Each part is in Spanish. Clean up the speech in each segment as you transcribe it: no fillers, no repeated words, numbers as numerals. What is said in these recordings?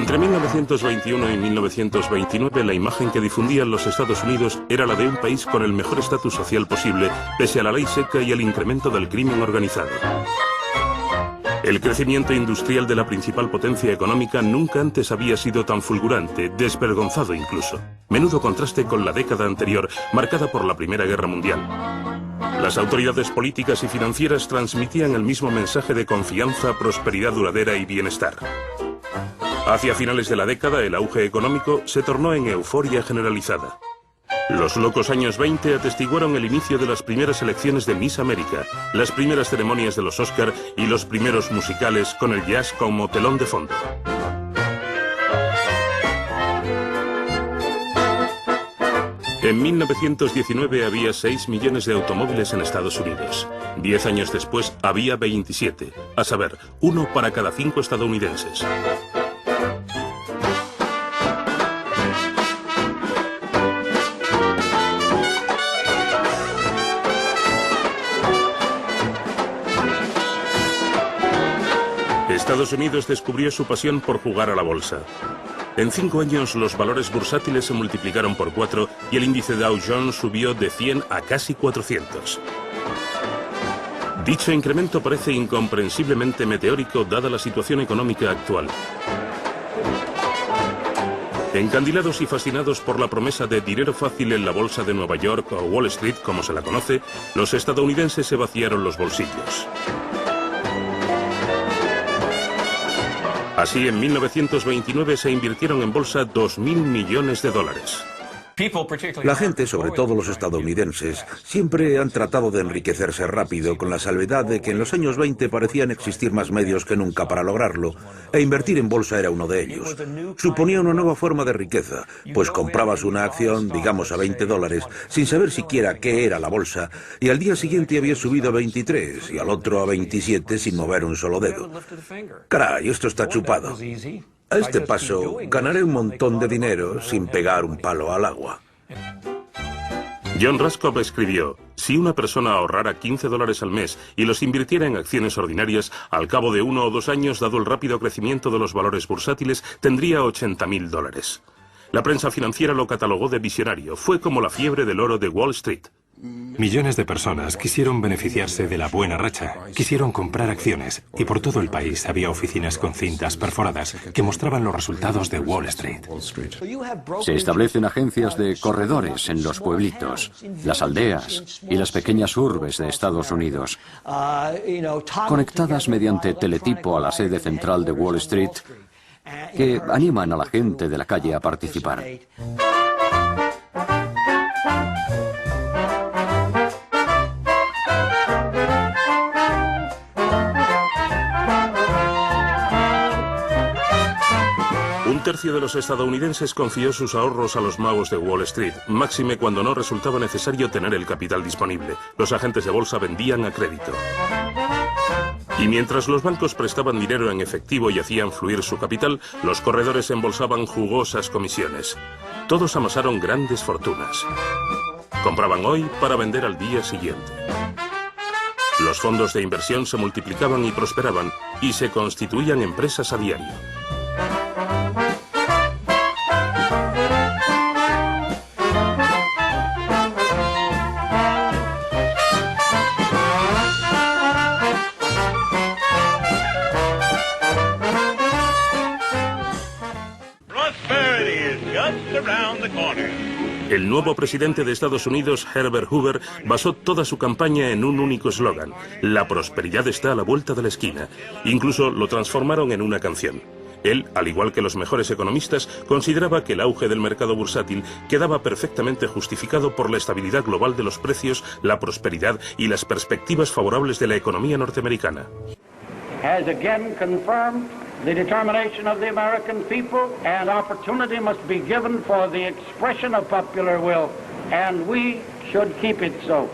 Entre 1921 y 1929, la imagen que difundían los Estados Unidos era la de un país con el mejor estatus social posible, pese a la ley seca y el incremento del crimen organizado. El crecimiento industrial de la principal potencia económica nunca antes había sido tan fulgurante, desvergonzado incluso. Menudo contraste con la década anterior, marcada por la Primera Guerra Mundial. Las autoridades políticas y financieras transmitían el mismo mensaje de confianza, prosperidad duradera y bienestar. Hacia finales de la década, el auge económico se tornó en euforia generalizada. Los locos años 20 atestiguaron el inicio de las primeras elecciones de Miss América, las primeras ceremonias de los Oscar y los primeros musicales con el jazz como telón de fondo. En 1919 había 6 millones de automóviles en Estados Unidos. 10 años después había 27, a saber, 1 para cada 5 estadounidenses. Estados Unidos descubrió su pasión por jugar a la bolsa. En 5 años los valores bursátiles se multiplicaron por 4 y el índice Dow Jones subió de 100 a casi 400. Dicho incremento parece incomprensiblemente meteórico dada la situación económica actual. Encandilados y fascinados por la promesa de dinero fácil en la bolsa de Nueva York o Wall Street, como se la conoce, los estadounidenses se vaciaron los bolsillos. Así, en 1929 se invirtieron en bolsa 2.000 millones de dólares. La gente, sobre todo los estadounidenses, siempre han tratado de enriquecerse rápido, con la salvedad de que en los años 20 parecían existir más medios que nunca para lograrlo, e invertir en bolsa era uno de ellos. Suponía una nueva forma de riqueza, pues comprabas una acción, digamos a $20, sin saber siquiera qué era la bolsa, y al día siguiente había subido a 23 y al otro a 27 sin mover un solo dedo. Caray, esto está chupado. A este paso, ganaré un montón de dinero sin pegar un palo al agua. John Raskob escribió: si una persona ahorrara $15 al mes y los invirtiera en acciones ordinarias, al cabo de 1 o 2 años, dado el rápido crecimiento de los valores bursátiles, tendría $80.000. La prensa financiera lo catalogó de visionario. Fue como la fiebre del oro de Wall Street. Millones de personas quisieron beneficiarse de la buena racha, quisieron comprar acciones, y por todo el país había oficinas con cintas perforadas que mostraban los resultados de Wall Street. Se establecen agencias de corredores en los pueblitos, las aldeas y las pequeñas urbes de Estados Unidos, conectadas mediante teletipo a la sede central de Wall Street, que animan a la gente de la calle a participar. Un tercio de los estadounidenses confió sus ahorros a los magos de Wall Street, máxime cuando no resultaba necesario tener el capital disponible. Los agentes de bolsa vendían a crédito. Y mientras los bancos prestaban dinero en efectivo y hacían fluir su capital, los corredores embolsaban jugosas comisiones. Todos amasaron grandes fortunas. Compraban hoy para vender al día siguiente. Los fondos de inversión se multiplicaban y prosperaban, y se constituían empresas a diario. El nuevo presidente de Estados Unidos, Herbert Hoover, basó toda su campaña en un único eslogan: la prosperidad está a la vuelta de la esquina. Incluso lo transformaron en una canción. Él, al igual que los mejores economistas, consideraba que el auge del mercado bursátil quedaba perfectamente justificado por la estabilidad global de los precios, la prosperidad y las perspectivas favorables de la economía norteamericana. Has again confirmed the determination of the American people, and opportunity must be given for the expression of popular will, and we should keep it so.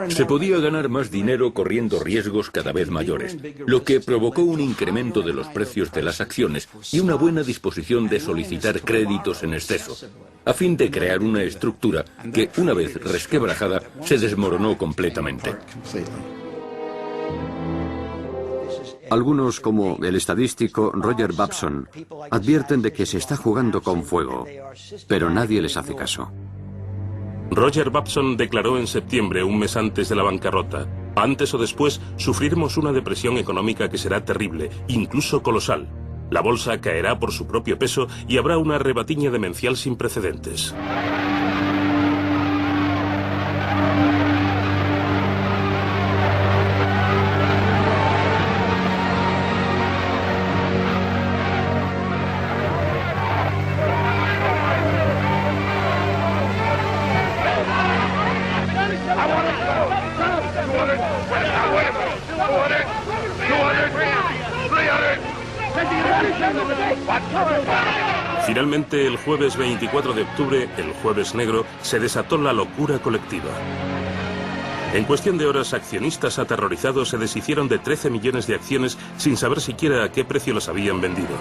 Se podía ganar más dinero corriendo riesgos cada vez mayores, lo que provocó un incremento de los precios de las acciones y una buena disposición de solicitar créditos en exceso, a fin de crear una estructura que, una vez resquebrajada, se desmoronó completamente. Algunos, como el estadístico Roger Babson, advierten de que se está jugando con fuego, pero nadie les hace caso. Roger Babson declaró en septiembre, un mes antes de la bancarrota: antes o después sufriremos una depresión económica que será terrible, incluso colosal. La bolsa caerá por su propio peso y habrá una rebatiña demencial sin precedentes. Finalmente, el jueves 24 de octubre, el Jueves Negro, se desató la locura colectiva. En cuestión de horas, accionistas aterrorizados se deshicieron de 13 millones de acciones sin saber siquiera a qué precio las habían vendido.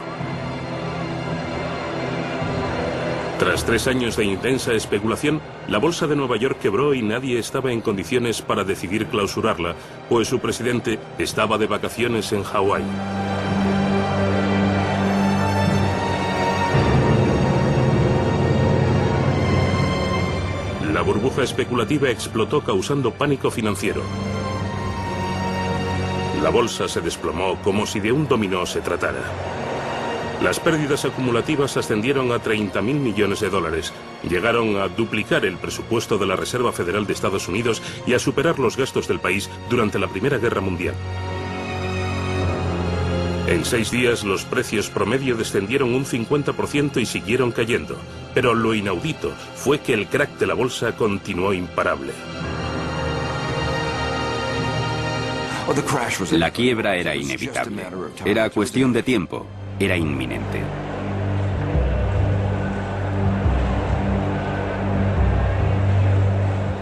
Tras 3 años de intensa especulación, la bolsa de Nueva York quebró y nadie estaba en condiciones para decidir clausurarla, pues su presidente estaba de vacaciones en Hawái. La burbuja especulativa explotó causando pánico financiero. La bolsa se desplomó como si de un dominó se tratara. Las pérdidas acumulativas ascendieron a 30.000 millones de dólares. Llegaron a duplicar el presupuesto de la Reserva Federal de Estados Unidos y a superar los gastos del país durante la Primera Guerra Mundial. En 6 días los precios promedio descendieron un 50% y siguieron cayendo. Pero lo inaudito fue que el crack de la bolsa continuó imparable. La quiebra era inevitable. Era cuestión de tiempo. Era inminente.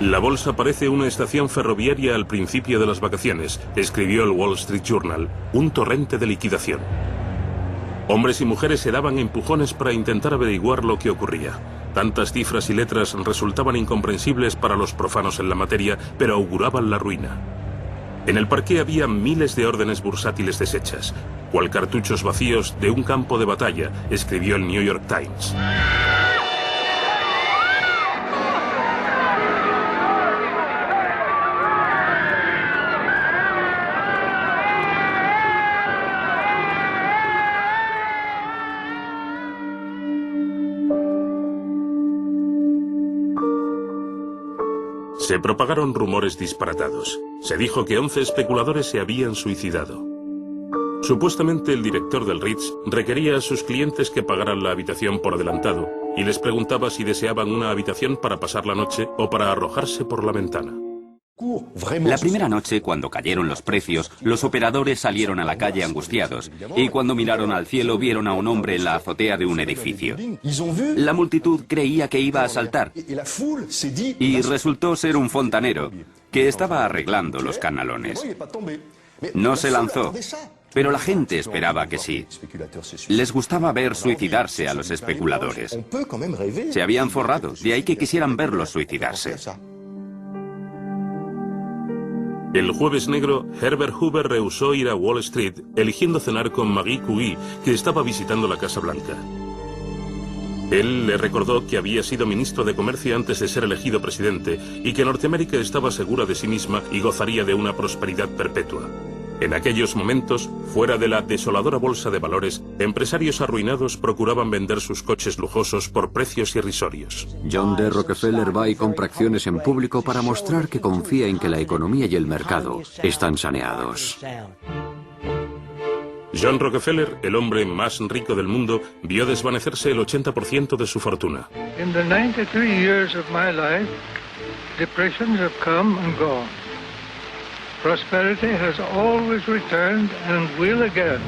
La bolsa parece una estación ferroviaria al principio de las vacaciones, escribió el Wall Street Journal, un torrente de liquidación. Hombres y mujeres se daban empujones para intentar averiguar lo que ocurría. Tantas cifras y letras resultaban incomprensibles para los profanos en la materia, pero auguraban la ruina. En el parqué había miles de órdenes bursátiles deshechas, cual cartuchos vacíos de un campo de batalla, escribió el New York Times. Se propagaron rumores disparatados. Se dijo que 11 especuladores se habían suicidado. Supuestamente el director del Ritz requería a sus clientes que pagaran la habitación por adelantado y les preguntaba si deseaban una habitación para pasar la noche o para arrojarse por la ventana. La primera noche, cuando cayeron los precios, los operadores salieron a la calle angustiados y cuando miraron al cielo vieron a un hombre en la azotea de un edificio. La multitud creía que iba a saltar y resultó ser un fontanero que estaba arreglando los canalones. No se lanzó, pero la gente esperaba que sí. Les gustaba ver suicidarse a los especuladores. Se habían forrado, de ahí que quisieran verlos suicidarse. El Jueves Negro, Herbert Hoover rehusó ir a Wall Street, eligiendo cenar con Marie Curie, que estaba visitando la Casa Blanca. Él le recordó que había sido ministro de Comercio antes de ser elegido presidente y que Norteamérica estaba segura de sí misma y gozaría de una prosperidad perpetua. En aquellos momentos, fuera de la desoladora bolsa de valores, empresarios arruinados procuraban vender sus coches lujosos por precios irrisorios. John D. Rockefeller va y compra acciones en público para mostrar que confía en que la economía y el mercado están saneados. John Rockefeller, el hombre más rico del mundo, vio desvanecerse el 80% de su fortuna. In the 93 years of my life, depressions have come and gone. Prosperity has always returned and will again.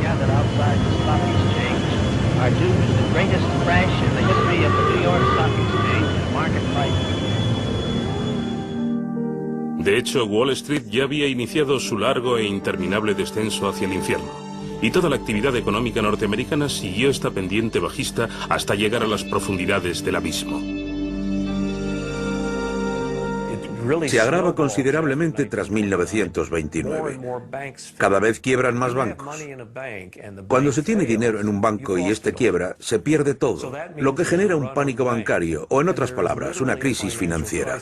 Gathered outside the stock exchange are due to the greatest crash in the history of the New York Stock Exchange and market prices. De hecho, Wall Street ya había iniciado su largo e interminable descenso hacia el infierno. y toda la actividad económica norteamericana siguió esta pendiente bajista hasta llegar a las profundidades del abismo. Se agrava considerablemente tras 1929. Cada vez quiebran más bancos. Cuando se tiene dinero en un banco y este quiebra, se pierde todo, lo que genera un pánico bancario, o en otras palabras, una crisis financiera.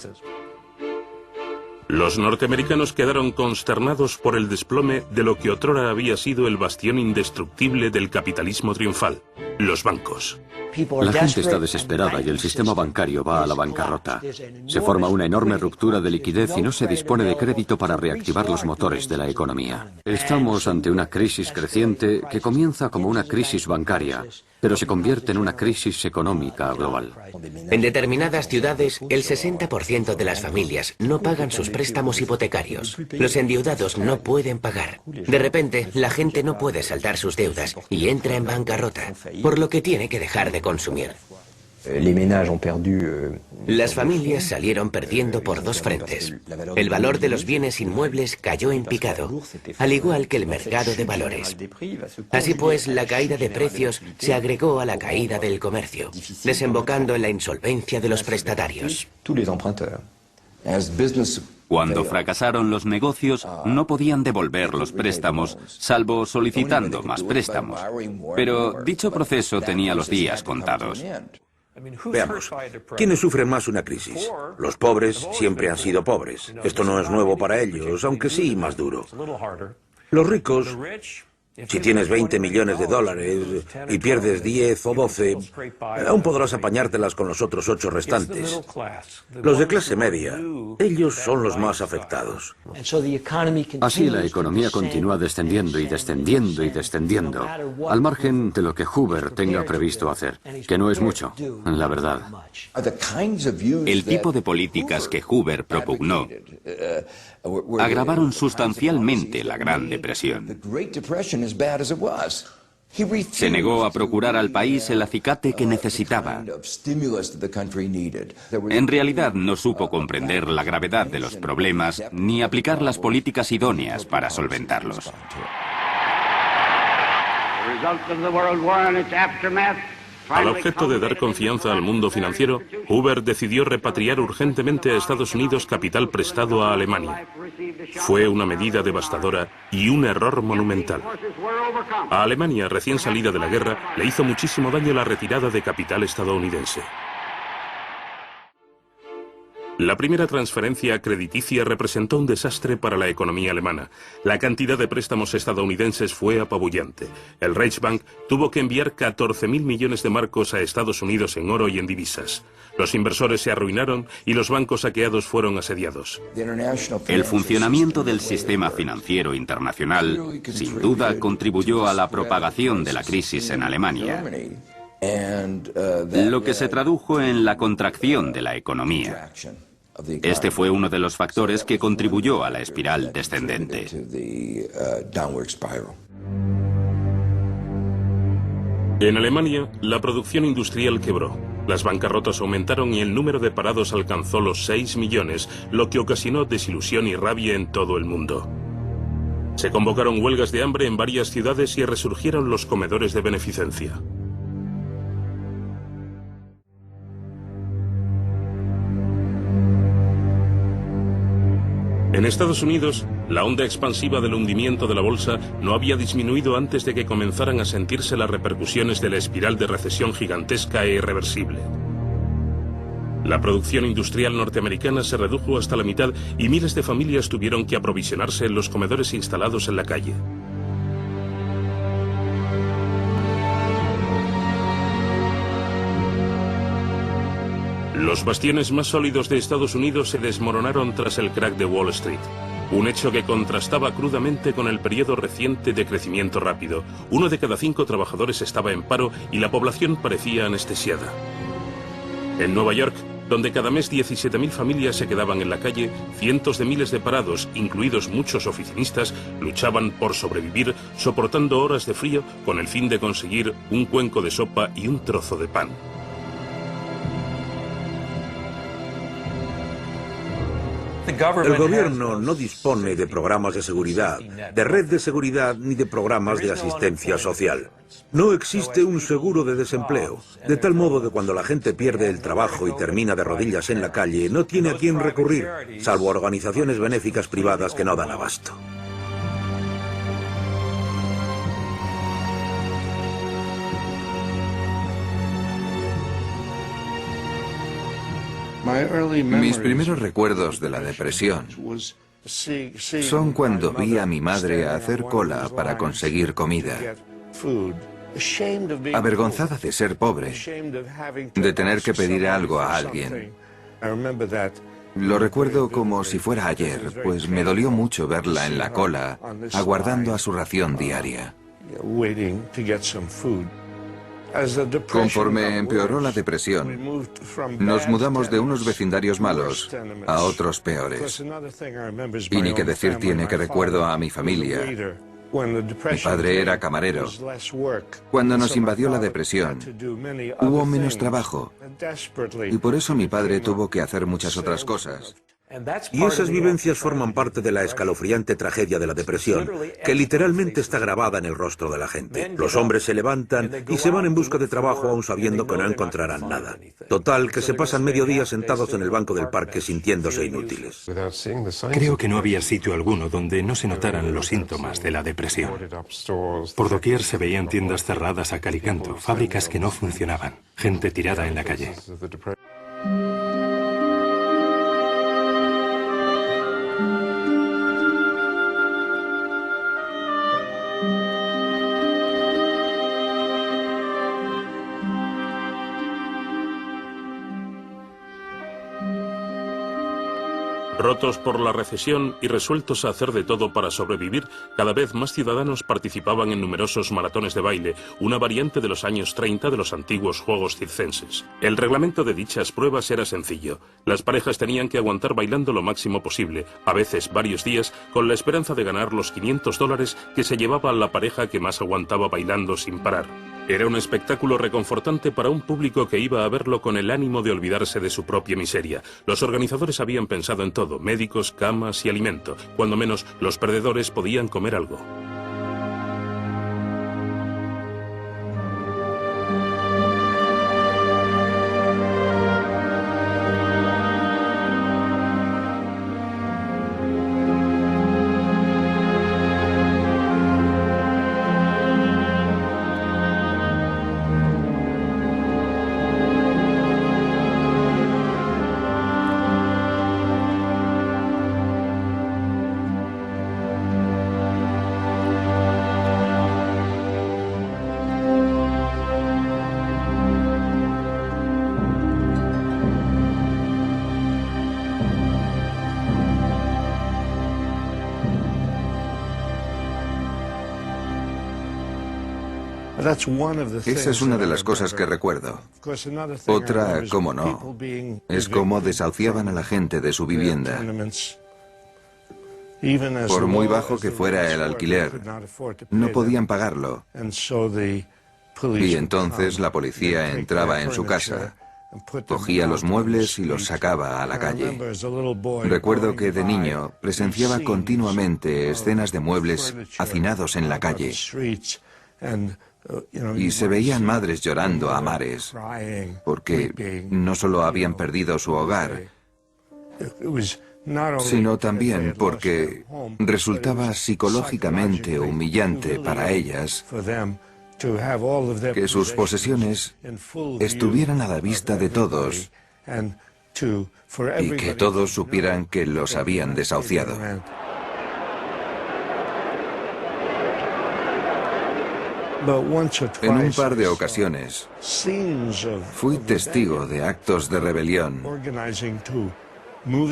Los norteamericanos quedaron consternados por el desplome de lo que otrora había sido el bastión indestructible del capitalismo triunfal, los bancos. La gente está desesperada y el sistema bancario va a la bancarrota. Se forma una enorme ruptura de liquidez y no se dispone de crédito para reactivar los motores de la economía. Estamos ante una crisis creciente que comienza como una crisis bancaria, pero se convierte en una crisis económica global. En determinadas ciudades, el 60% de las familias no pagan sus préstamos hipotecarios. Los endeudados no pueden pagar. De repente, la gente no puede saldar sus deudas y entra en bancarrota, por lo que tiene que dejar de consumir. Las familias salieron perdiendo por dos frentes. El valor de los bienes inmuebles cayó en picado, al igual que el mercado de valores. Así pues, la caída de precios se agregó a la caída del comercio, desembocando en la insolvencia de los prestatarios. Cuando fracasaron los negocios, no podían devolver los préstamos, salvo solicitando más préstamos. Pero dicho proceso tenía los días contados. Veamos, ¿quiénes sufren más una crisis? Los pobres siempre han sido pobres. Esto no es nuevo para ellos, aunque sí más duro. Los ricos, si tienes 20 millones de dólares y pierdes 10 o 12, aún podrás apañártelas con los otros 8 restantes. Los de clase media, ellos son los más afectados. Así la economía continúa descendiendo y descendiendo y descendiendo, al margen de lo que Hoover tenga previsto hacer, que no es mucho, la verdad. El tipo de políticas que Hoover propugnó agravaron sustancialmente la Gran Depresión. Se negó a procurar al país el acicate que necesitaba. En realidad no supo comprender la gravedad de los problemas ni aplicar las políticas idóneas para solventarlos. Al objeto de dar confianza al mundo financiero, Hoover decidió repatriar urgentemente a Estados Unidos capital prestado a Alemania. Fue una medida devastadora y un error monumental. A Alemania, recién salida de la guerra, le hizo muchísimo daño la retirada de capital estadounidense. La primera transferencia crediticia representó un desastre para la economía alemana. La cantidad de préstamos estadounidenses fue apabullante. El Reichsbank tuvo que enviar 14.000 millones de marcos a Estados Unidos en oro y en divisas. Los inversores se arruinaron y los bancos saqueados fueron asediados. El funcionamiento del sistema financiero internacional, sin duda, contribuyó a la propagación de la crisis en Alemania, lo que se tradujo en la contracción de la economía. Este fue uno de los factores que contribuyó a la espiral descendente. En Alemania, la producción industrial quebró. Las bancarrotas aumentaron y el número de parados alcanzó los 6 millones, lo que ocasionó desilusión y rabia en todo el mundo. Se convocaron huelgas de hambre en varias ciudades y resurgieron los comedores de beneficencia. En Estados Unidos, la onda expansiva del hundimiento de la bolsa no había disminuido antes de que comenzaran a sentirse las repercusiones de la espiral de recesión gigantesca e irreversible. La producción industrial norteamericana se redujo hasta la mitad y miles de familias tuvieron que aprovisionarse en los comedores instalados en la calle. Los bastiones más sólidos de Estados Unidos se desmoronaron tras el crack de Wall Street, un hecho que contrastaba crudamente con el periodo reciente de crecimiento rápido. 1 de cada 5 trabajadores estaba en paro y la población parecía anestesiada. En Nueva York, donde cada mes 17.000 familias se quedaban en la calle, cientos de miles de parados, incluidos muchos oficinistas, luchaban por sobrevivir, soportando horas de frío con el fin de conseguir un cuenco de sopa y un trozo de pan. El gobierno no dispone de programas de seguridad, de red de seguridad ni de programas de asistencia social. No existe un seguro de desempleo, de tal modo que cuando la gente pierde el trabajo y termina de rodillas en la calle, no tiene a quién recurrir, salvo a organizaciones benéficas privadas que no dan abasto. Mis primeros recuerdos de la depresión son cuando vi a mi madre hacer cola para conseguir comida. Avergonzada de ser pobre, de tener que pedir algo a alguien. Lo recuerdo como si fuera ayer, pues me dolió mucho verla en la cola, aguardando a su ración diaria. Conforme empeoró la depresión, nos mudamos de unos vecindarios malos a otros peores. Y ni que decir tiene que recuerdo a mi familia. Mi padre era camarero. Cuando nos invadió la depresión, hubo menos trabajo. Y por eso mi padre tuvo que hacer muchas otras cosas. Y esas vivencias forman parte de la escalofriante tragedia de la depresión, que literalmente está grabada en el rostro de la gente. Los hombres se levantan y se van en busca de trabajo aún sabiendo que no encontrarán nada. Total, que se pasan medio día sentados en el banco del parque sintiéndose inútiles. Creo que no había sitio alguno donde no se notaran los síntomas de la depresión. Por doquier se veían tiendas cerradas a cal y canto, fábricas que no funcionaban, gente tirada en la calle. Rotos por la recesión y resueltos a hacer de todo para sobrevivir, cada vez más ciudadanos participaban en numerosos maratones de baile, una variante de los años 30 de los antiguos Juegos Circenses. El reglamento de dichas pruebas era sencillo. Las parejas tenían que aguantar bailando lo máximo posible, a veces varios días, con la esperanza de ganar los $500 que se llevaba la pareja que más aguantaba bailando sin parar. Era un espectáculo reconfortante para un público que iba a verlo con el ánimo de olvidarse de su propia miseria. Los organizadores habían pensado en todo: médicos, camas y alimento. Cuando menos, los perdedores podían comer algo. Esa es una de las cosas que recuerdo. Otra, cómo no, es cómo desahuciaban a la gente de su vivienda. Por muy bajo que fuera el alquiler, no podían pagarlo. Y entonces la policía entraba en su casa, cogía los muebles y los sacaba a la calle. Recuerdo que de niño presenciaba continuamente escenas de muebles hacinados en la calle. Y se veían madres llorando a mares, porque no solo habían perdido su hogar, sino también porque resultaba psicológicamente humillante para ellas que sus posesiones estuvieran a la vista de todos y que todos supieran que los habían desahuciado. En un par de ocasiones fui testigo de actos de rebelión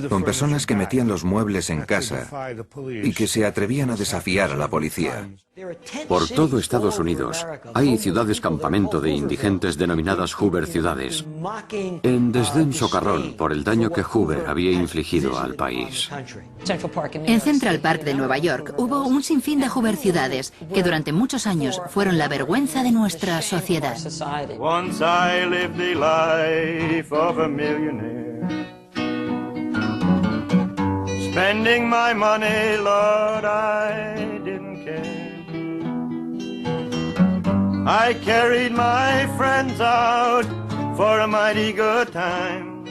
con personas que metían los muebles en casa y que se atrevían a desafiar a la policía. Por todo Estados Unidos hay ciudades campamento de indigentes denominadas Hoover ciudades, en desdén socarrón por el daño que Hoover había infligido al país. En Central Park de Nueva York hubo un sinfín de Hoover ciudades que durante muchos años fueron la vergüenza de nuestra sociedad. Once I lived the life of a millionaire. Spending my money, Lord, I didn't care. I carried my friends out for a mighty good time,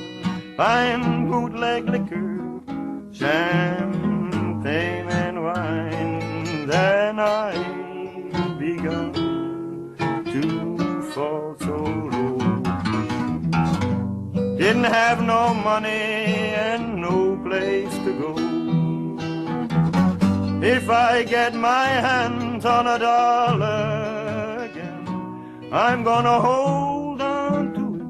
buying bootleg liquor, champagne and wine. Then I begun to fall so low. Didn't have no money and no place to go. If I get my hands on a dollar again, I'm gonna hold on to it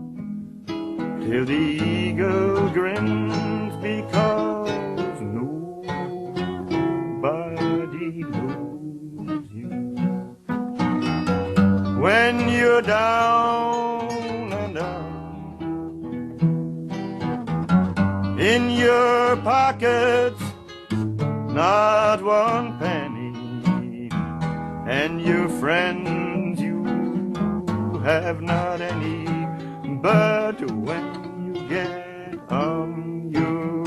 till the eagle grins, because nobody knows you when you're down and down. In your pockets, not one penny, and your friends you have not any. But when you get on your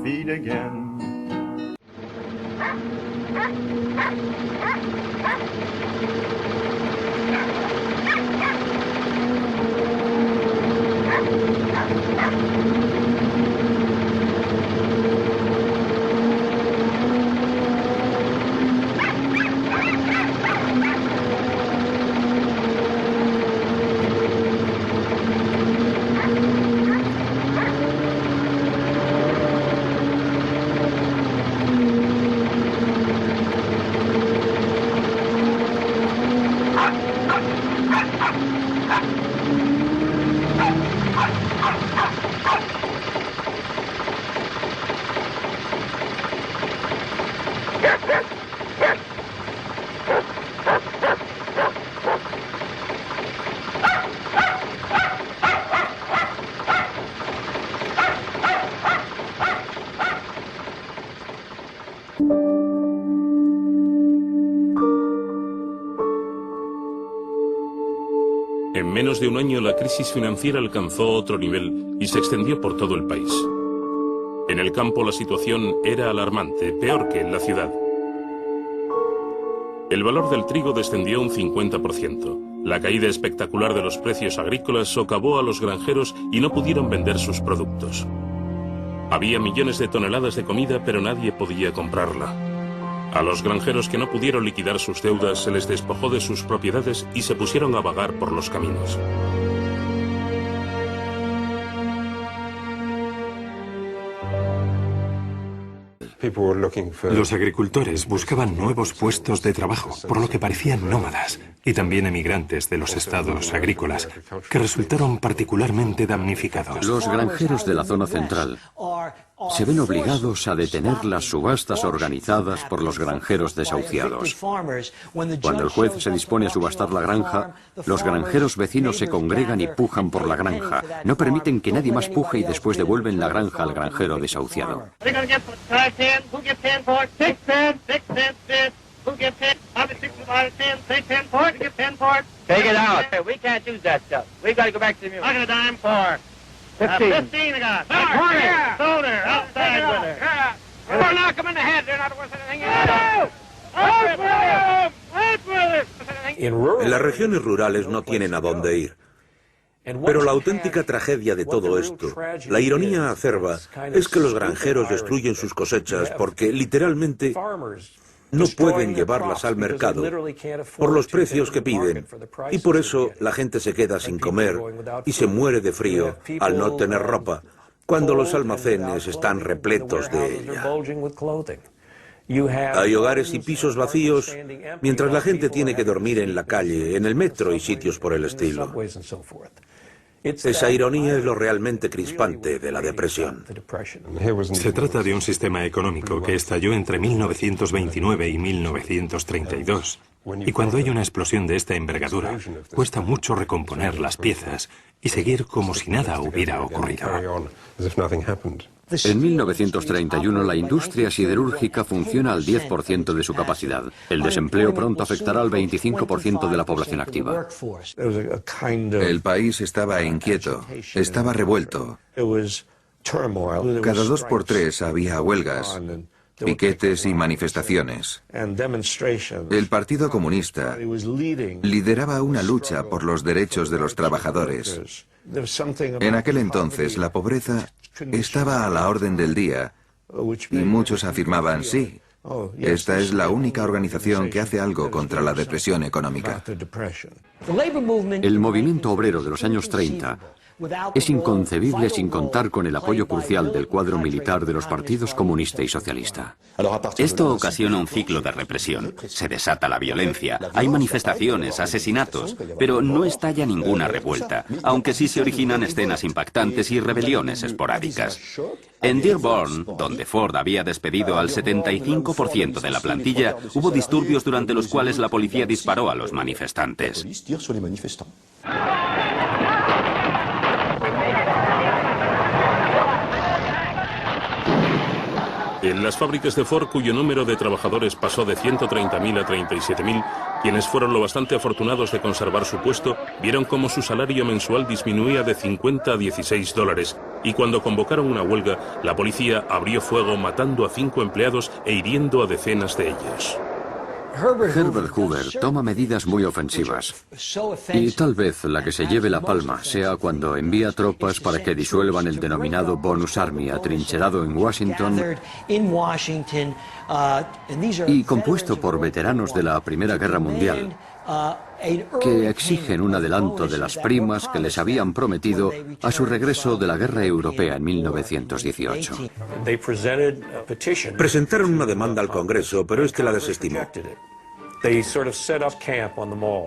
feet again, En menos de un año, la crisis financiera alcanzó otro nivel y se extendió por todo el país. En el campo la situación era alarmante, peor que en la ciudad. El valor del trigo descendió un 50%. La caída espectacular de los precios agrícolas socavó a los granjeros y no pudieron vender sus productos. Había millones de toneladas de comida, pero nadie podía comprarla. A los granjeros que no pudieron liquidar sus deudas se les despojó de sus propiedades y se pusieron a vagar por los caminos. Los agricultores buscaban nuevos puestos de trabajo, por lo que parecían nómadas, y también emigrantes de los estados agrícolas, que resultaron particularmente damnificados. Los granjeros de la zona central se ven obligados a detener las subastas organizadas por los granjeros desahuciados. Cuando el juez se dispone a subastar la granja, los granjeros vecinos se congregan y pujan por la granja. No permiten que nadie más puje y después devuelven la granja al granjero desahuciado. Take it out. We can't use that stuff. We got to go back to the mule. I got a dime for 15 I got. 20. Sold her. Outside with her. Well, knock them in the head. They're not worth anything. En las regiones rurales no tienen a dónde ir. Pero la auténtica tragedia de todo esto, la ironía acerba, es que los granjeros destruyen sus cosechas porque, literalmente, no pueden llevarlas al mercado por los precios que piden, y por eso la gente se queda sin comer y se muere de frío al no tener ropa, cuando los almacenes están repletos de ella. Hay hogares y pisos vacíos, mientras la gente tiene que dormir en la calle, en el metro y sitios por el estilo. Esa ironía es lo realmente crispante de la depresión. Se trata de un sistema económico que estalló entre 1929 y 1932. Y cuando hay una explosión de esta envergadura, cuesta mucho recomponer las piezas y seguir como si nada hubiera ocurrido. En 1931 la industria siderúrgica funciona al 10% de su capacidad. El desempleo pronto afectará al 25% de la población activa. El país estaba inquieto, estaba revuelto. Cada 2 por 3 había huelgas, piquetes y manifestaciones. El Partido Comunista lideraba una lucha por los derechos de los trabajadores. En aquel entonces la pobreza estaba a la orden del día y muchos afirmaban, sí, esta es la única organización que hace algo contra la depresión económica. El movimiento obrero de los años 30 es inconcebible sin contar con el apoyo crucial del cuadro militar de los partidos comunista y socialista. Esto ocasiona un ciclo de represión. Se desata la violencia, hay manifestaciones, asesinatos, pero no estalla ninguna revuelta, aunque sí se originan escenas impactantes y rebeliones esporádicas. En Dearborn, donde Ford había despedido al 75% de la plantilla, hubo disturbios durante los cuales la policía disparó a los manifestantes. En las fábricas de Ford, cuyo número de trabajadores pasó de 130.000 a 37.000, quienes fueron lo bastante afortunados de conservar su puesto, vieron cómo su salario mensual disminuía de 50 a 16 dólares, y cuando convocaron una huelga, la policía abrió fuego matando a 5 empleados e hiriendo a decenas de ellos. Herbert Hoover toma medidas muy ofensivas, y tal vez la que se lleve la palma sea cuando envía tropas para que disuelvan el denominado Bonus Army atrincherado en Washington y compuesto por veteranos de la Primera Guerra Mundial, que exigen un adelanto de las primas que les habían prometido a su regreso de la guerra europea en 1918. Presentaron una demanda al Congreso, pero este la desestimó.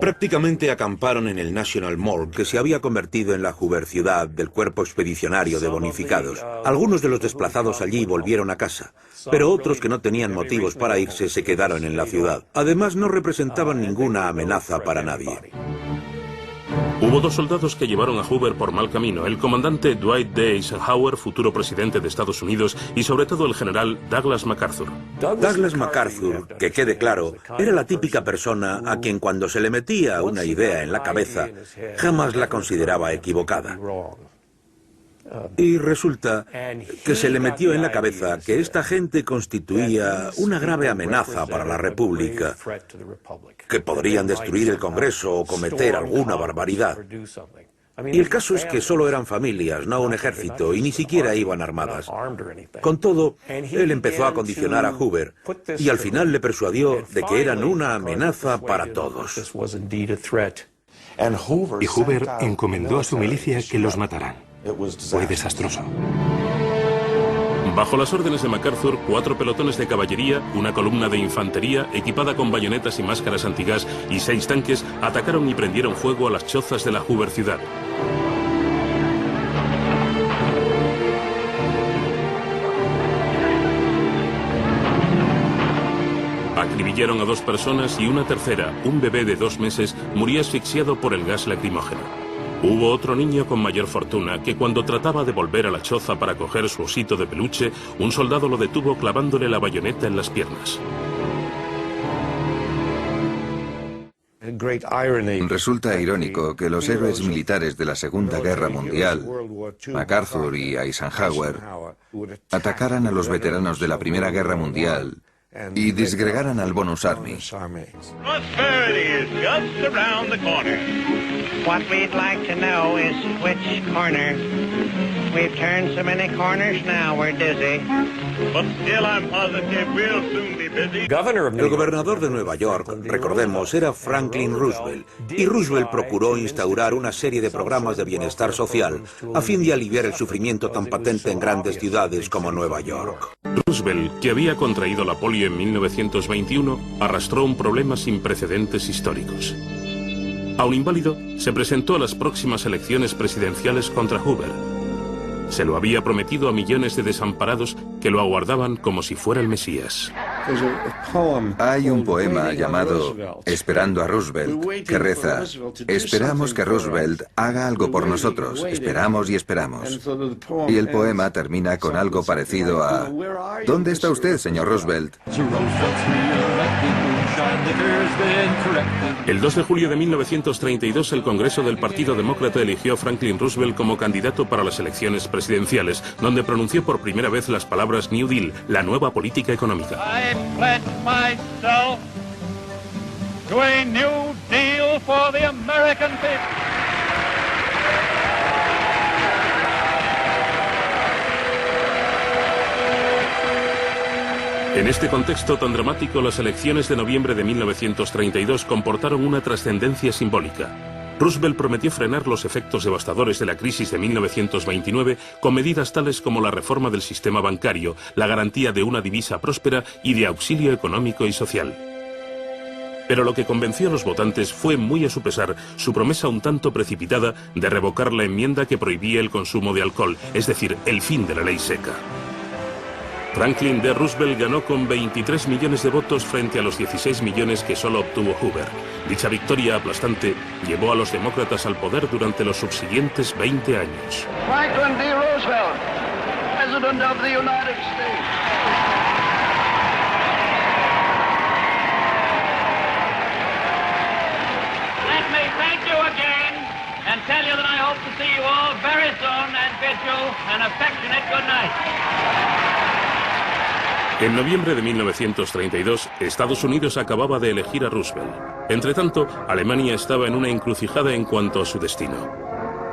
Prácticamente acamparon en el National Mall, que se había convertido en la Hoover ciudad del cuerpo expedicionario de bonificados. Algunos de los desplazados allí volvieron a casa, pero otros que no tenían motivos para irse se quedaron en la ciudad. Además, no representaban ninguna amenaza para nadie. Hubo 2 soldados que llevaron a Hoover por mal camino, el comandante Dwight D. Eisenhower, futuro presidente de Estados Unidos, y sobre todo el general Douglas MacArthur. Douglas MacArthur, que quede claro, era la típica persona a quien cuando se le metía una idea en la cabeza, jamás la consideraba equivocada. Y resulta que se le metió en la cabeza que esta gente constituía una grave amenaza para la República, que podrían destruir el Congreso o cometer alguna barbaridad. Y el caso es que solo eran familias, no un ejército, y ni siquiera iban armadas. Con todo, él empezó a condicionar a Hoover, y al final le persuadió de que eran una amenaza para todos. Y Hoover encomendó a su milicia que los mataran. Fue desastroso. Bajo las órdenes de MacArthur, 4 pelotones de caballería, una columna de infantería equipada con bayonetas y máscaras antigás y 6 tanques atacaron y prendieron fuego a las chozas de la Hoover ciudad. Acribillaron a 2 personas y una tercera, un bebé de 2 meses, murió asfixiado por el gas lacrimógeno. Hubo otro niño con mayor fortuna que cuando trataba de volver a la choza para coger su osito de peluche, un soldado lo detuvo clavándole la bayoneta en las piernas. Resulta irónico que los héroes militares de la Segunda Guerra Mundial, MacArthur y Eisenhower, atacaran a los veteranos de la Primera Guerra Mundial y disgregaran al Bonus Army. Prosperity is just around the corner. What we'd like to know is which corner. We've turned so many corners now we're dizzy. But still I'm positive we'll soon be busy. El gobernador de Nueva York, recordemos, era Franklin Roosevelt, y Roosevelt procuró instaurar una serie de programas de bienestar social a fin de aliviar el sufrimiento tan patente en grandes ciudades como Nueva York. Roosevelt, que había contraído la polio en 1921, arrastró un problema sin precedentes históricos. Aun inválido, se presentó a las próximas elecciones presidenciales contra Hoover. Se lo había prometido a millones de desamparados que lo aguardaban como si fuera el Mesías. Hay un poema llamado Esperando a Roosevelt, que reza: esperamos que Roosevelt haga algo por nosotros, esperamos y esperamos. Y el poema termina con algo parecido a: ¿dónde está usted, señor Roosevelt? El 2 de julio de 1932, el Congreso del Partido Demócrata eligió a Franklin Roosevelt como candidato para las elecciones presidenciales, donde pronunció por primera vez las palabras New Deal, la nueva política económica. I pledge myself to a new deal for the American people. En este contexto tan dramático, las elecciones de noviembre de 1932 comportaron una trascendencia simbólica. Roosevelt prometió frenar los efectos devastadores de la crisis de 1929 con medidas tales como la reforma del sistema bancario, la garantía de una divisa próspera y de auxilio económico y social. Pero lo que convenció a los votantes fue, muy a su pesar, su promesa un tanto precipitada de revocar la enmienda que prohibía el consumo de alcohol, es decir, el fin de la ley seca. Franklin D. Roosevelt ganó con 23 millones de votos frente a los 16 millones que solo obtuvo Hoover. Dicha victoria aplastante llevó a los demócratas al poder durante los subsiguientes 20 años. Franklin D. Roosevelt, President of the United States. Let me thank you again and tell you that I hope to see you all very soon and bid you an affectionate good night. En noviembre de 1932, Estados Unidos acababa de elegir a Roosevelt. Entretanto, Alemania estaba en una encrucijada en cuanto a su destino.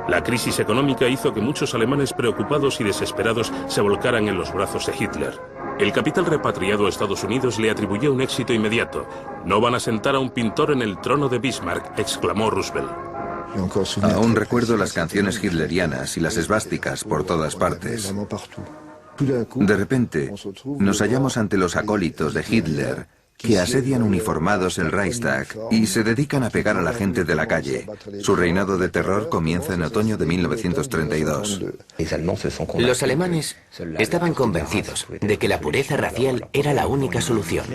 La crisis económica hizo que muchos alemanes preocupados y desesperados se volcaran en los brazos de Hitler. El capital repatriado a Estados Unidos le atribuyó un éxito inmediato. «No van a sentar a un pintor en el trono de Bismarck», exclamó Roosevelt. Aún recuerdo las canciones hitlerianas y las esvásticas por todas partes. De repente, nos hallamos ante los acólitos de Hitler, que asedian uniformados el Reichstag y se dedican a pegar a la gente de la calle. Su reinado de terror comienza en otoño de 1932. Los alemanes estaban convencidos de que la pureza racial era la única solución.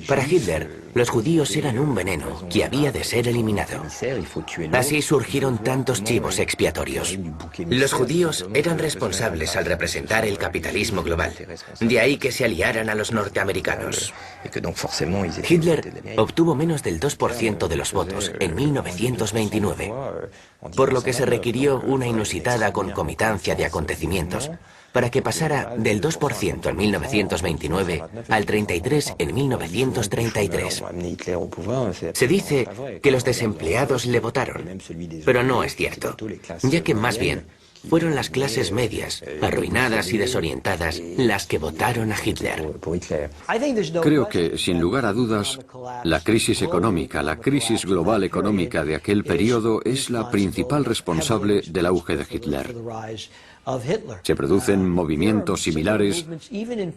Para Hitler, los judíos eran un veneno que había de ser eliminado. Así surgieron tantos chivos expiatorios. Los judíos eran responsables al representar el capitalismo global. De ahí que se aliaran a los norteamericanos. Hitler obtuvo menos del 2% de los votos en 1929, por lo que se requirió una inusitada concomitancia de acontecimientos para que pasara del 2% en 1929 al 33% en 1933. Se dice que los desempleados le votaron, pero no es cierto, ya que más bien fueron las clases medias, arruinadas y desorientadas, las que votaron a Hitler. Creo que, sin lugar a dudas, la crisis económica, la crisis global económica de aquel periodo es la principal responsable del auge de Hitler. Se producen movimientos similares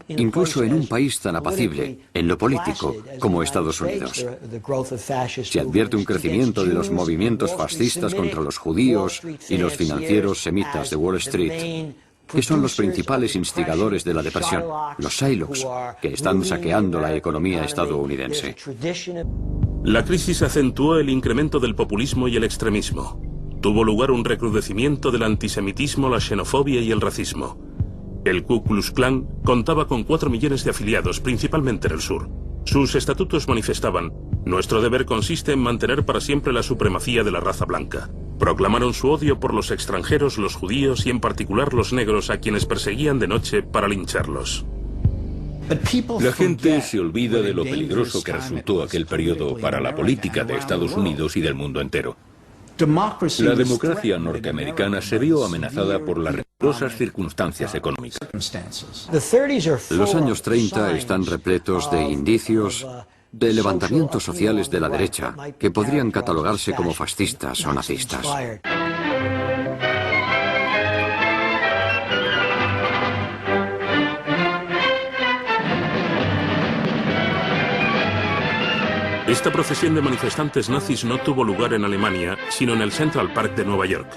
incluso en un país tan apacible, en lo político, como Estados Unidos. Se advierte un crecimiento de los movimientos fascistas contra los judíos y los financieros semitas de Wall Street, que son los principales instigadores de la depresión, los Shylocks, que están saqueando la economía estadounidense. La crisis acentuó el incremento del populismo y el extremismo. Tuvo lugar un recrudecimiento del antisemitismo, la xenofobia y el racismo. El Ku Klux Klan contaba con 4 millones de afiliados, principalmente en el sur. Sus estatutos manifestaban: «Nuestro deber consiste en mantener para siempre la supremacía de la raza blanca». Proclamaron su odio por los extranjeros, los judíos y en particular los negros, a quienes perseguían de noche para lincharlos. La gente se olvida de lo peligroso que resultó aquel periodo para la política de Estados Unidos y del mundo entero. La democracia norteamericana se vio amenazada por las rigurosas circunstancias económicas. Los años 30 están repletos de indicios de levantamientos sociales de la derecha que podrían catalogarse como fascistas o nazistas. Esta procesión de manifestantes nazis no tuvo lugar en Alemania, sino en el Central Park de Nueva York.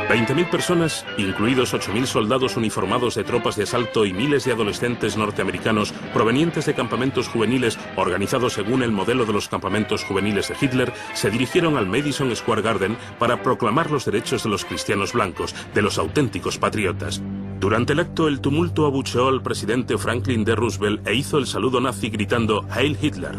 20.000 personas, incluidos 8.000 soldados uniformados de tropas de asalto y miles de adolescentes norteamericanos provenientes de campamentos juveniles organizados según el modelo de los campamentos juveniles de Hitler, se dirigieron al Madison Square Garden para proclamar los derechos de los cristianos blancos, de los auténticos patriotas. Durante el acto, el tumulto abucheó al presidente Franklin D. Roosevelt e hizo el saludo nazi gritando «Heil Hitler».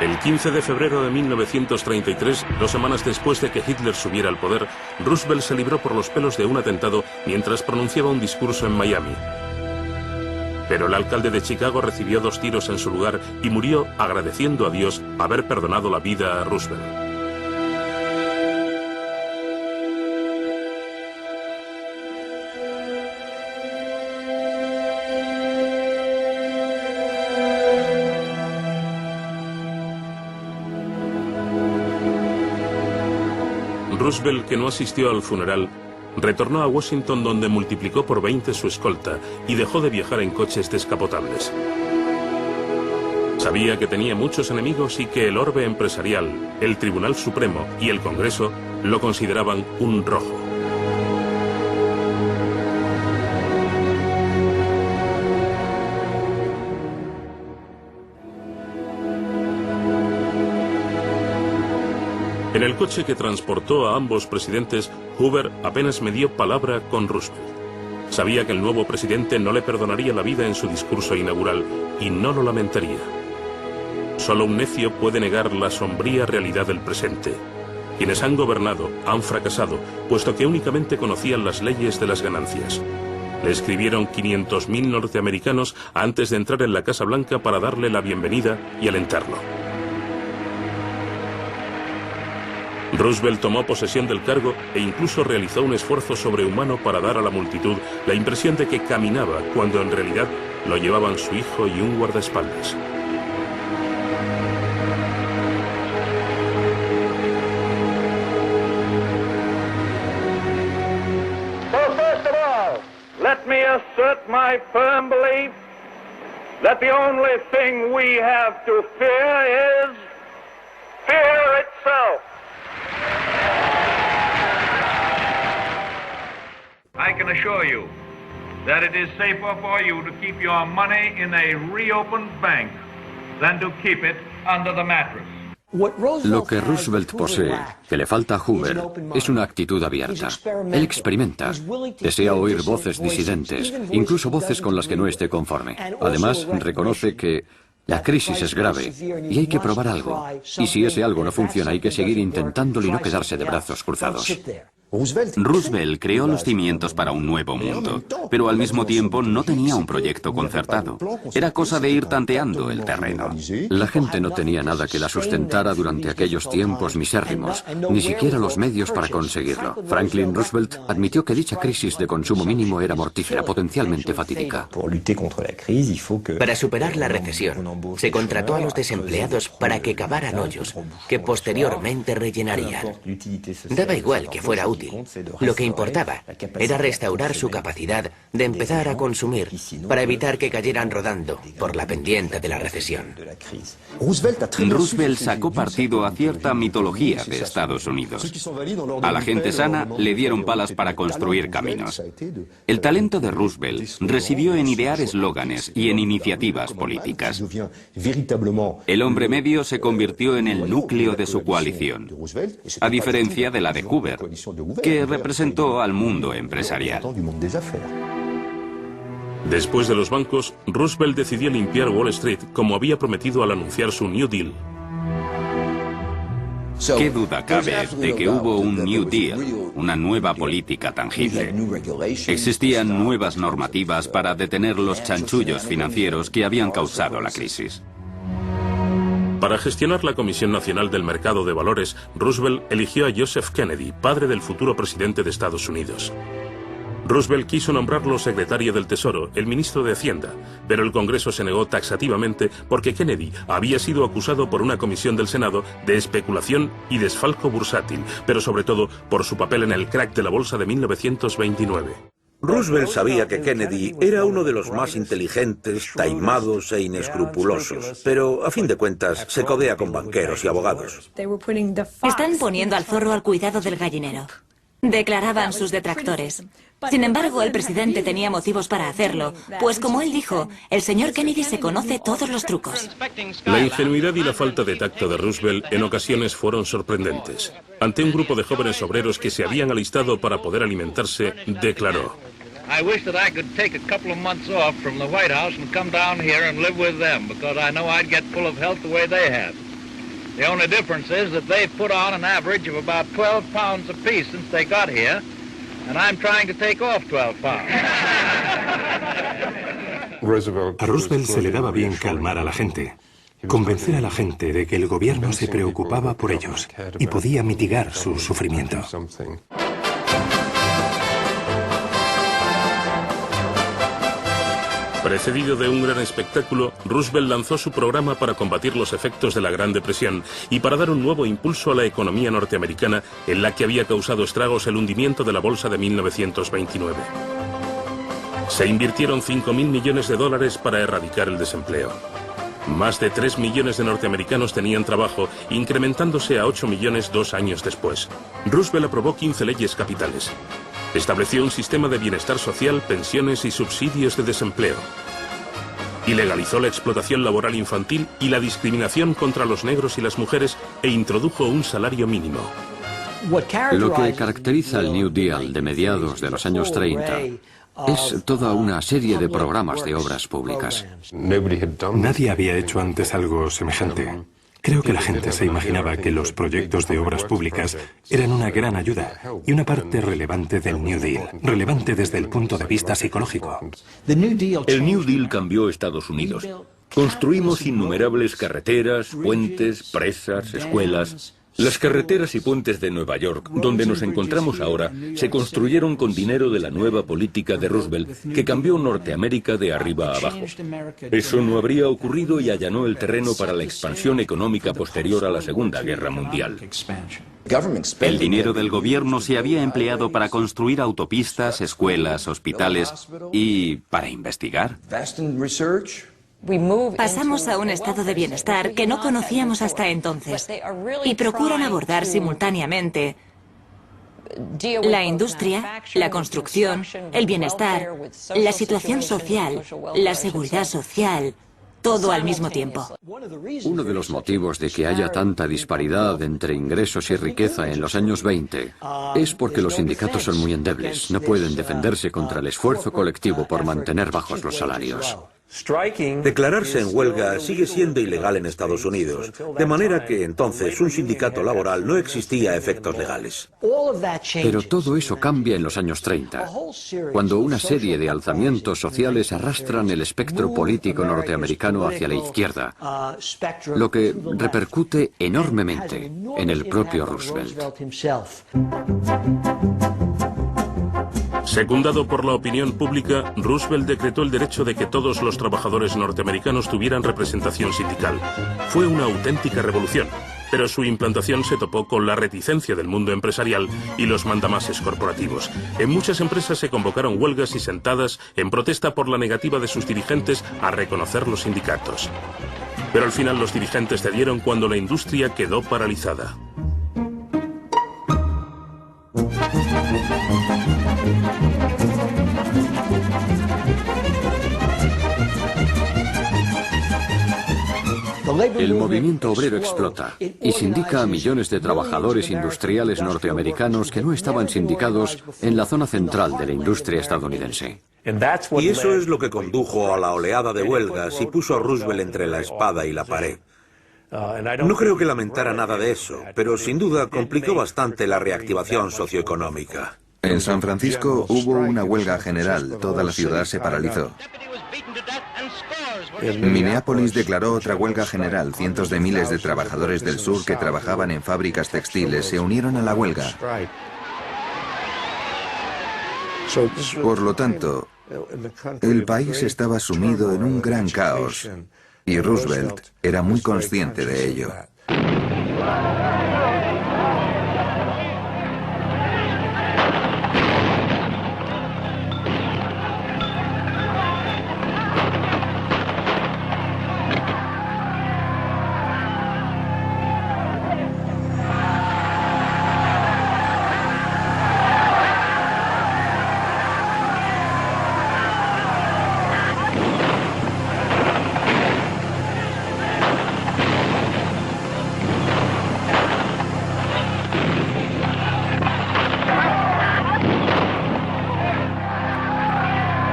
El 15 de febrero de 1933, 2 semanas después de que Hitler subiera al poder, Roosevelt se libró por los pelos de un atentado mientras pronunciaba un discurso en Miami. Pero el alcalde de Chicago recibió 2 tiros en su lugar y murió agradeciendo a Dios haber perdonado la vida a Roosevelt. Roosevelt, que no asistió al funeral, retornó a Washington, donde multiplicó por 20 su escolta y dejó de viajar en coches descapotables. Sabía que tenía muchos enemigos y que el orbe empresarial, el Tribunal Supremo y el Congreso lo consideraban un rojo. En el coche que transportó a ambos presidentes, Hoover apenas me dio palabra con Roosevelt. Sabía que el nuevo presidente no le perdonaría la vida en su discurso inaugural y no lo lamentaría. Solo un necio puede negar la sombría realidad del presente. Quienes han gobernado han fracasado, puesto que únicamente conocían las leyes de las ganancias. Le escribieron 500.000 norteamericanos antes de entrar en la Casa Blanca para darle la bienvenida y alentarlo. Roosevelt tomó posesión del cargo e incluso realizó un esfuerzo sobrehumano para dar a la multitud la impresión de que caminaba, cuando en realidad lo llevaban su hijo y un guardaespaldas. So first of all, let me assert my firm belief that the only thing we have to fear is fear itself. I can assure you that it is safer for you to keep your money in a reopened bank than to keep it under the mattress. Lo que Roosevelt posee, que le falta a Hoover, es una actitud abierta. Él experimenta, desea oír voces disidentes, incluso voces con las que no esté conforme. Además, reconoce que la crisis es grave y hay que probar algo. Y si ese algo no funciona, hay que seguir intentándolo y no quedarse de brazos cruzados. Roosevelt creó los cimientos para un nuevo mundo, pero al mismo tiempo no tenía un proyecto concertado. Era cosa de ir tanteando el terreno. La gente no tenía nada que la sustentara durante aquellos tiempos misérrimos, ni siquiera los medios para conseguirlo. Franklin Roosevelt admitió que dicha crisis de consumo mínimo era mortífera, potencialmente fatídica. Para superar la recesión, se contrató a los desempleados para que cavaran hoyos, que posteriormente rellenarían. Daba igual que fuera útil. Lo que importaba era restaurar su capacidad de empezar a consumir para evitar que cayeran rodando por la pendiente de la recesión. Roosevelt sacó partido a cierta mitología de Estados Unidos. A la gente sana le dieron palas para construir caminos. El talento de Roosevelt residió en idear eslóganes y en iniciativas políticas. El hombre medio se convirtió en el núcleo de su coalición, a diferencia de la de Hoover, que representó al mundo empresarial. Después de los bancos, Roosevelt decidió limpiar Wall Street, como había prometido al anunciar su New Deal. ¿Qué duda cabe de que hubo un New Deal, una nueva política tangible? Existían nuevas normativas para detener los chanchullos financieros que habían causado la crisis. Para gestionar la Comisión Nacional del Mercado de Valores, Roosevelt eligió a Joseph Kennedy, padre del futuro presidente de Estados Unidos. Roosevelt quiso nombrarlo secretario del Tesoro, el ministro de Hacienda, pero el Congreso se negó taxativamente porque Kennedy había sido acusado por una comisión del Senado de especulación y desfalco bursátil, pero sobre todo por su papel en el crack de la bolsa de 1929. Roosevelt sabía que Kennedy era uno de los más inteligentes, taimados e inescrupulosos, pero a fin de cuentas se codea con banqueros y abogados. Están poniendo al zorro al cuidado del gallinero, declaraban sus detractores. Sin embargo, el presidente tenía motivos para hacerlo, pues como él dijo, el señor Kennedy se conoce todos los trucos. La ingenuidad y la falta de tacto de Roosevelt en ocasiones fueron sorprendentes. Ante un grupo de jóvenes obreros que se habían alistado para poder alimentarse, declaró: I wish that I could take a couple of months off from the White House and come down here and live with them, because I know I'd get full of health the way they have. The only difference is that they've put on an average of about 12 pounds apiece since they got here, and I'm trying to take off 12 pounds. A Roosevelt se le daba bien calmar a la gente, convencer a la gente de que el gobierno se preocupaba por ellos y podía mitigar su sufrimiento. Precedido de un gran espectáculo, Roosevelt lanzó su programa para combatir los efectos de la Gran Depresión y para dar un nuevo impulso a la economía norteamericana, en la que había causado estragos el hundimiento de la bolsa de 1929. Se invirtieron $5.000 millones para erradicar el desempleo. Más de 3 millones de norteamericanos tenían trabajo, incrementándose a 8 millones 2 años después. Roosevelt aprobó 15 leyes capitales. Estableció un sistema de bienestar social, pensiones y subsidios de desempleo. Ilegalizó la explotación laboral infantil y la discriminación contra los negros y las mujeres e introdujo un salario mínimo. Lo que caracteriza el New Deal de mediados de los años 30 es toda una serie de programas de obras públicas. Nadie había hecho antes algo semejante. Creo que la gente se imaginaba que los proyectos de obras públicas eran una gran ayuda y una parte relevante del New Deal, relevante desde el punto de vista psicológico. El New Deal cambió Estados Unidos. Construimos innumerables carreteras, puentes, presas, escuelas. Las carreteras y puentes de Nueva York, donde nos encontramos ahora, se construyeron con dinero de la nueva política de Roosevelt, que cambió Norteamérica de arriba a abajo. Eso no habría ocurrido y allanó el terreno para la expansión económica posterior a la Segunda Guerra Mundial. El dinero del gobierno se había empleado para construir autopistas, escuelas, hospitales y para investigar. Pasamos a un estado de bienestar que no conocíamos hasta entonces y procuran abordar simultáneamente la industria, la construcción, el bienestar, la situación social, la seguridad social, todo al mismo tiempo. Uno de los motivos de que haya tanta disparidad entre ingresos y riqueza en los años 20 es porque los sindicatos son muy endebles, no pueden defenderse contra el esfuerzo colectivo por mantener bajos los salarios. Declararse en huelga sigue siendo ilegal en Estados Unidos, de manera que entonces un sindicato laboral no existía a efectos legales. Pero todo eso cambia en los años 30, cuando una serie de alzamientos sociales arrastran el espectro político norteamericano hacia la izquierda, lo que repercute enormemente en el propio Roosevelt. Secundado por la opinión pública, Roosevelt decretó el derecho de que todos los trabajadores norteamericanos tuvieran representación sindical. Fue una auténtica revolución, pero su implantación se topó con la reticencia del mundo empresarial y los mandamases corporativos. En muchas empresas se convocaron huelgas y sentadas en protesta por la negativa de sus dirigentes a reconocer los sindicatos. Pero al final los dirigentes cedieron cuando la industria quedó paralizada. El movimiento obrero explota y sindica a millones de trabajadores industriales norteamericanos que no estaban sindicados en la zona central de la industria estadounidense. Y eso es lo que condujo a la oleada de huelgas y puso a Roosevelt entre la espada y la pared. No creo que lamentara nada de eso, pero sin duda complicó bastante la reactivación socioeconómica. En San Francisco hubo una huelga general, toda la ciudad se paralizó. Minneapolis declaró otra huelga general, cientos de miles de trabajadores del sur que trabajaban en fábricas textiles se unieron a la huelga. Por lo tanto, el país estaba sumido en un gran caos y Roosevelt era muy consciente de ello.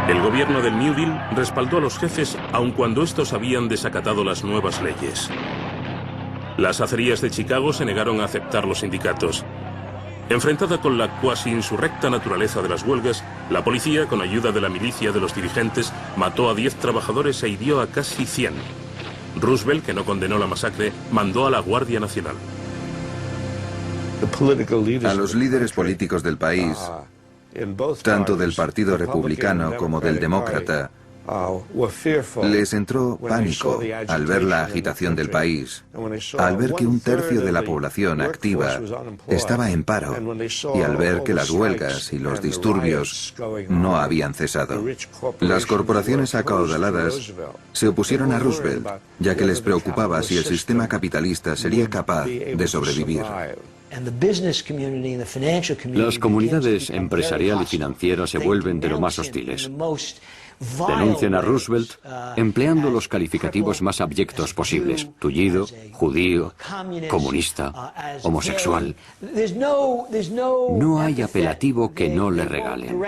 El gobierno del New Deal respaldó a los jefes aun cuando estos habían desacatado las nuevas leyes. Las acerías de Chicago se negaron a aceptar los sindicatos. Enfrentada con la cuasi insurrecta naturaleza de las huelgas, la policía, con ayuda de la milicia de los dirigentes, mató a 10 trabajadores e hirió a casi 100. Roosevelt, que no condenó la masacre, mandó a la Guardia Nacional. A los líderes políticos del país, tanto del Partido Republicano como del Demócrata, les entró pánico al ver la agitación del país, al ver que un tercio de la población activa estaba en paro y al ver que las huelgas y los disturbios no habían cesado. Las corporaciones acaudaladas se opusieron a Roosevelt, ya que les preocupaba si el sistema capitalista sería capaz de sobrevivir. Las comunidades empresarial y financiera se vuelven de lo más hostiles. Denuncian a Roosevelt empleando los calificativos más abyectos posibles: tullido, judío, comunista, homosexual. No hay apelativo que no le regalen.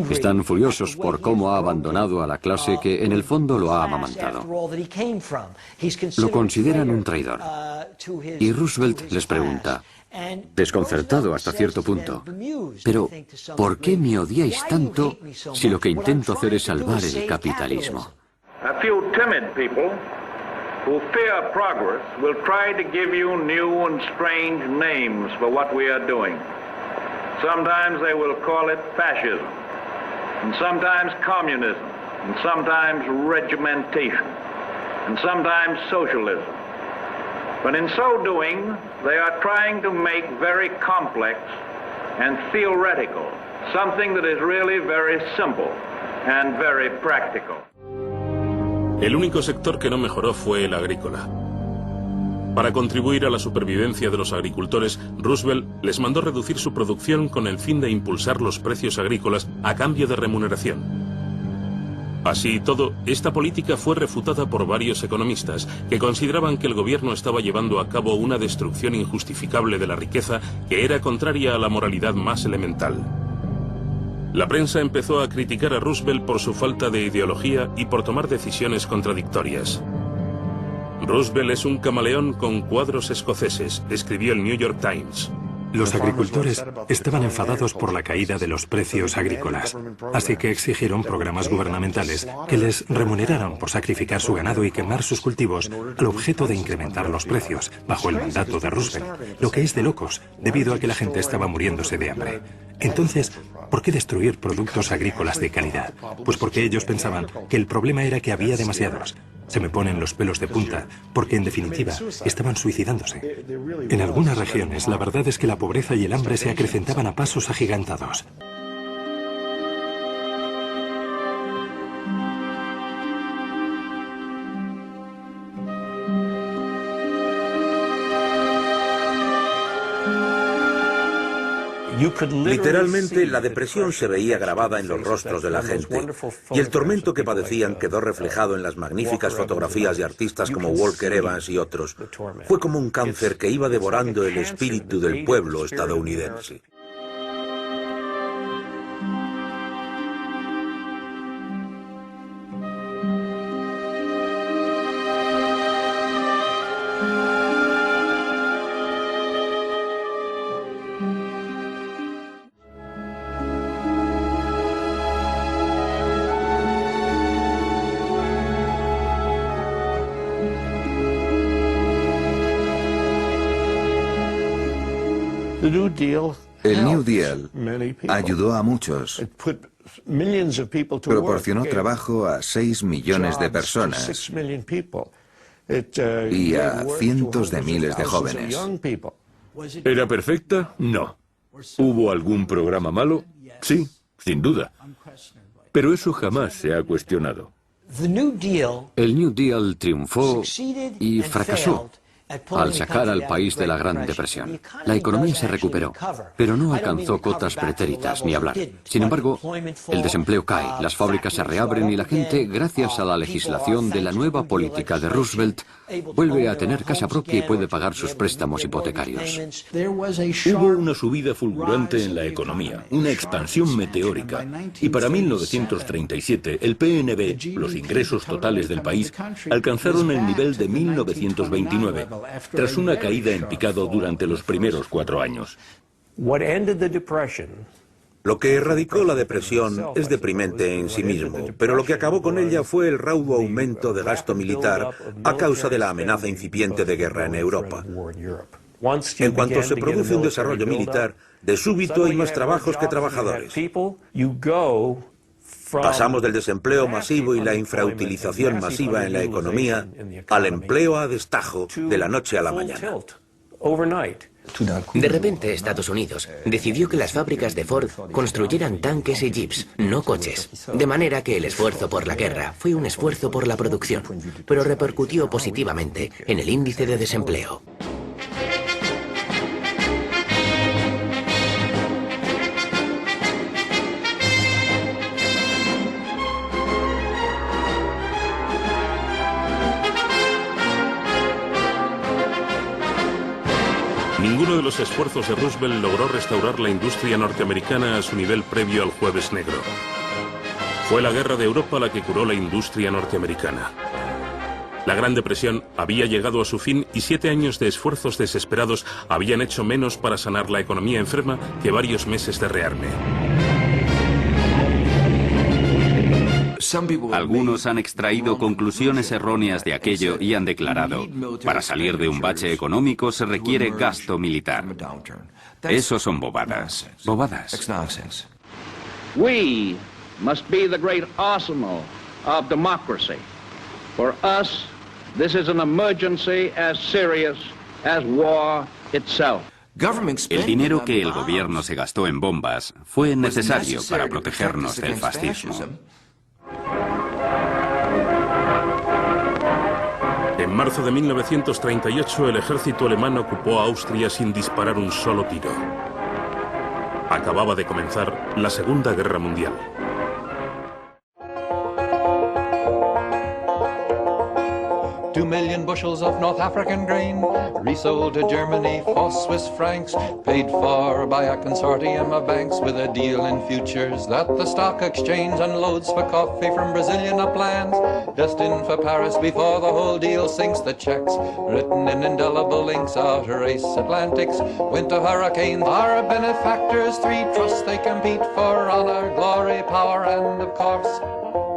Están furiosos por cómo ha abandonado a la clase que en el fondo lo ha amamantado. Lo consideran un traidor. Y Roosevelt les pregunta, desconcertado hasta cierto punto, pero ¿por qué me odiáis tanto si lo que intento hacer es salvar el capitalismo? A few timid people who fear progress will try to give you new and strange names for what we are doing. Sometimes they will call it fascism, and sometimes communism, and sometimes regimentation, and sometimes socialism. But in so doing, they are trying to make very complex and theoretical something that is really very simple and very practical. El único sector que no mejoró fue el agrícola. Para contribuir a la supervivencia de los agricultores, Roosevelt les mandó reducir su producción con el fin de impulsar los precios agrícolas a cambio de remuneración. Así y todo, esta política fue refutada por varios economistas que consideraban que el gobierno estaba llevando a cabo una destrucción injustificable de la riqueza que era contraria a la moralidad más elemental. La prensa empezó a criticar a Roosevelt por su falta de ideología y por tomar decisiones contradictorias. Roosevelt es un camaleón con cuadros escoceses, escribió el New York Times. Los agricultores estaban enfadados por la caída de los precios agrícolas, así que exigieron programas gubernamentales que les remuneraran por sacrificar su ganado y quemar sus cultivos al objeto de incrementar los precios, bajo el mandato de Roosevelt, lo que es de locos, debido a que la gente estaba muriéndose de hambre. Entonces, ¿por qué destruir productos agrícolas de calidad? Pues porque ellos pensaban que el problema era que había demasiados. Se me ponen los pelos de punta, porque en definitiva estaban suicidándose. En algunas regiones, la verdad es que la pobreza y el hambre se acrecentaban a pasos agigantados. Literalmente, la depresión se veía grabada en los rostros de la gente, y el tormento que padecían quedó reflejado en las magníficas fotografías de artistas como Walker Evans y otros. Fue como un cáncer que iba devorando el espíritu del pueblo estadounidense. El New Deal ayudó a muchos. Proporcionó trabajo a 6 millones de personas y a cientos de miles de jóvenes. ¿Era perfecta? No. ¿Hubo algún programa malo? Sí, sin duda. Pero eso jamás se ha cuestionado. El New Deal triunfó y fracasó al sacar al país de la Gran Depresión. La economía se recuperó, pero no alcanzó cotas pretéritas, ni hablar. Sin embargo, el desempleo cae, las fábricas se reabren y la gente, gracias a la legislación de la nueva política de Roosevelt, vuelve a tener casa propia y puede pagar sus préstamos hipotecarios. Hubo una subida fulgurante en la economía, una expansión meteórica, y para 1937 el PNB, los ingresos totales del país, alcanzaron el nivel de 1929, tras una caída en picado durante los primeros 4 años. Lo que erradicó la depresión es deprimente en sí mismo, pero lo que acabó con ella fue el raudo aumento de gasto militar a causa de la amenaza incipiente de guerra en Europa. En cuanto se produce un desarrollo militar, de súbito hay más trabajos que trabajadores. Pasamos del desempleo masivo y la infrautilización masiva en la economía al empleo a destajo de la noche a la mañana. De repente, Estados Unidos decidió que las fábricas de Ford construyeran tanques y jeeps, no coches. De manera que el esfuerzo por la guerra fue un esfuerzo por la producción, pero repercutió positivamente en el índice de desempleo. Ninguno de los esfuerzos de Roosevelt logró restaurar la industria norteamericana a su nivel previo al Jueves Negro. Fue la guerra de Europa la que curó la industria norteamericana. La Gran Depresión había llegado a su fin y 7 años de esfuerzos desesperados habían hecho menos para sanar la economía enferma que varios meses de rearme. Algunos han extraído conclusiones erróneas de aquello y han declarado, para salir de un bache económico se requiere gasto militar. Eso son bobadas. Bobadas. We must be the great arsenal of democracy. For us, this is an emergency as serious as war itself. El dinero que el gobierno se gastó en bombas fue necesario para protegernos del fascismo. En marzo de 1938 el ejército alemán ocupó Austria sin disparar un solo tiro. Acababa de comenzar la Segunda Guerra Mundial. 2 million bushels of North African grain, resold to Germany for Swiss francs, paid for by a consortium of banks with a deal in futures that the stock exchange unloads for coffee from Brazilian uplands, destined for Paris before the whole deal sinks. The checks, written in indelible inks, outer race Atlantics, winter hurricanes, our benefactors, 3 trusts they compete for honor, glory, power, and of course,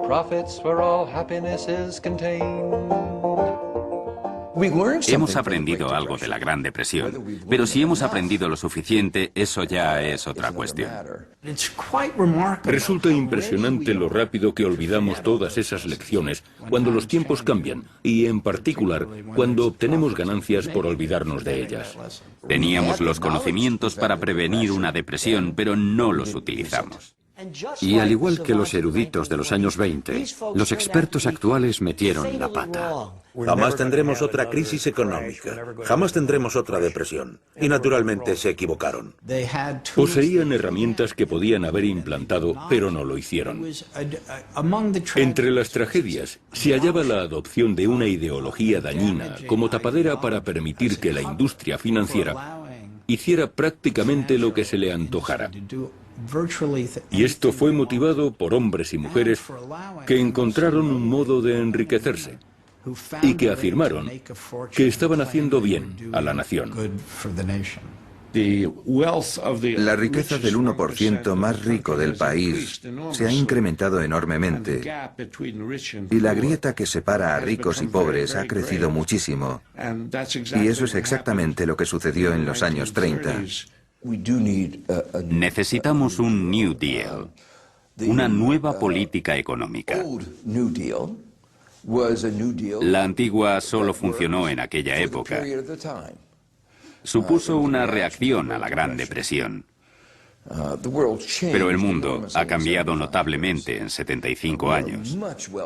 profits where all happiness is contained. Hemos aprendido algo de la Gran Depresión, pero si hemos aprendido lo suficiente, eso ya es otra cuestión. Resulta impresionante lo rápido que olvidamos todas esas lecciones cuando los tiempos cambian y, en particular, cuando obtenemos ganancias por olvidarnos de ellas. Teníamos los conocimientos para prevenir una depresión, pero no los utilizamos. Y al igual que los eruditos de los años 20, los expertos actuales metieron la pata. Jamás tendremos otra crisis económica, jamás tendremos otra depresión. Y naturalmente se equivocaron. Poseían herramientas que podían haber implantado, pero no lo hicieron. Entre las tragedias se hallaba la adopción de una ideología dañina como tapadera para permitir que la industria financiera hiciera prácticamente lo que se le antojara. Y esto fue motivado por hombres y mujeres que encontraron un modo de enriquecerse y que afirmaron que estaban haciendo bien a la nación. La riqueza del 1% más rico del país se ha incrementado enormemente y la grieta que separa a ricos y pobres ha crecido muchísimo. Y eso es exactamente lo que sucedió en los años 30. Necesitamos un New Deal, una nueva política económica. La antigua solo funcionó en aquella época. Supuso una reacción a la Gran Depresión. Pero el mundo ha cambiado notablemente en 75 años.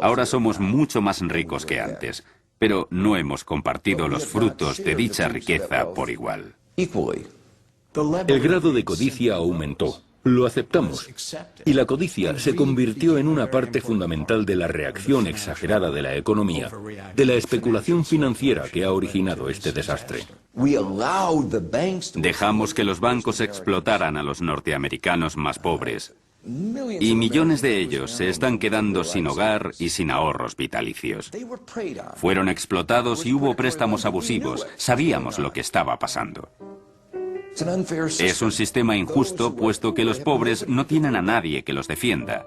Ahora somos mucho más ricos que antes, pero no hemos compartido los frutos de dicha riqueza por igual. El grado de codicia aumentó. Lo aceptamos. Y la codicia se convirtió en una parte fundamental de la reacción exagerada de la economía, de la especulación financiera que ha originado este desastre. Dejamos que los bancos explotaran a los norteamericanos más pobres. Y millones de ellos se están quedando sin hogar y sin ahorros vitalicios. Fueron explotados y hubo préstamos abusivos. Sabíamos lo que estaba pasando. Es un sistema injusto, puesto que los pobres no tienen a nadie que los defienda.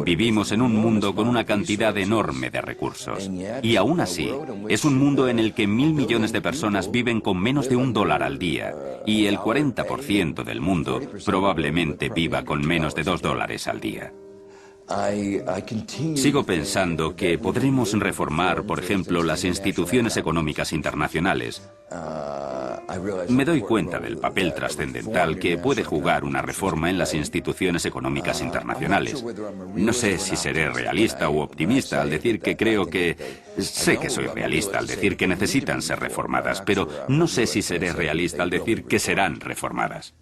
Vivimos en un mundo con una cantidad enorme de recursos. Y aún así, es un mundo en el que 1.000 millones de personas viven con menos de $1 al día. Y el 40% del mundo probablemente viva con menos de $2 al día. Sigo pensando que podremos reformar, por ejemplo, las instituciones económicas internacionales. Me doy cuenta del papel trascendental que puede jugar una reforma en las instituciones económicas internacionales. No sé si seré realista u optimista al decir que creo que... Sé que soy realista al decir que necesitan ser reformadas, pero no sé si seré realista al decir que serán reformadas.